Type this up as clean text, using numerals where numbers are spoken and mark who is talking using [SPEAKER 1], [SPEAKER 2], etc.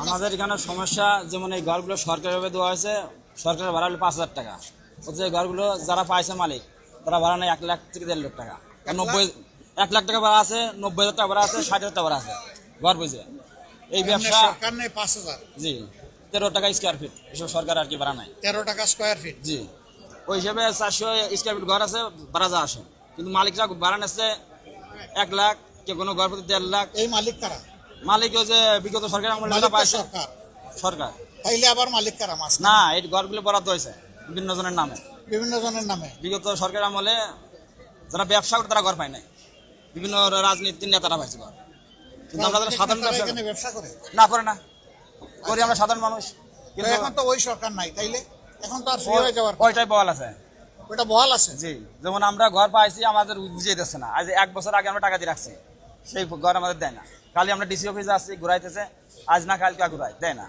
[SPEAKER 1] আমাদের এখানে সমস্যা যেমন এই ঘরগুলো সরকারিভাবে দেওয়া হয়েছে, সরকারের ভাড়া হলো 5,000 টাকা। অথচ এই ঘরগুলো যারা পাইছে মালিক তারা ভাড়া নেয় 1 লাখ থেকে 1.5 লাখ টাকা। 1 লাখ টাকা ভাড়া আছে, 90,000 টাকা ভাড়া আছে, 60,000 টাকা ভাড়া আছে ঘর বুঝে। এই ব্যবসা
[SPEAKER 2] সরকার নেই 5,000,
[SPEAKER 1] জি 13 টাকা স্কোয়ার ফিট, এসব সরকার আর কি ভাড়া নাই
[SPEAKER 2] 13 টাকা স্কোয়ার ফিট।
[SPEAKER 1] জি। ওই হিসেবে 400 স্কোয়ার ফিট ঘর আছে, ভাড়া যা আসে, কিন্তু মালিকরা ভাড়া নিচ্ছে 1 লাখ, কেউ কোনো ঘর প্রতি 1.5 লাখ।
[SPEAKER 2] এই মালিক কারা?
[SPEAKER 1] মালিক ওই যে বিগত সরকার আমলে
[SPEAKER 2] মালিক
[SPEAKER 1] টাকা
[SPEAKER 2] তো
[SPEAKER 1] পাইছে
[SPEAKER 2] সরকার,
[SPEAKER 1] সরকার।
[SPEAKER 2] তাইলে আবার মালিক কারা? মাছ
[SPEAKER 1] না, এই ঘরগুলো বরাদ্দ হয়েছে বিভিন্ন জনের নামে।
[SPEAKER 2] বিভিন্ন জনের নামে।
[SPEAKER 1] বিগত সরকার আমলে যারা ব্যবসা করে তারা ঘর পায় নাই, বিভিন্ন রাজনীতির নেতারা পাইছে ঘর, কিন্তু আমরা যারা সাধারণ
[SPEAKER 2] তারা
[SPEAKER 1] ব্যবসা
[SPEAKER 2] এখানে ব্যবসা করে।
[SPEAKER 1] না করে না করি আমরা সাধারণ মানুষ,
[SPEAKER 2] তো
[SPEAKER 1] কিন্তু
[SPEAKER 2] এখন তো ওই সরকার নাই, তাইলে এখন তো আর ফ্রি হয়ে যাওয়ার
[SPEAKER 1] ওইটাই বহাল আছে।
[SPEAKER 2] ওটা বহাল আছে।
[SPEAKER 1] জি, যেমন আমরা ঘর পাইছি আমাদের বুঝিয়ে দিচ্ছে না, আজ 1 বছর আগে আমরা টাকা দিয়ে রাখছি, সেই ঘর আমাদের দেয় না। খালি আমরা ডিসি অফিসে আসছি, ঘুরাইতেছে, আজ না কালকে ঘুরাই দেয় না।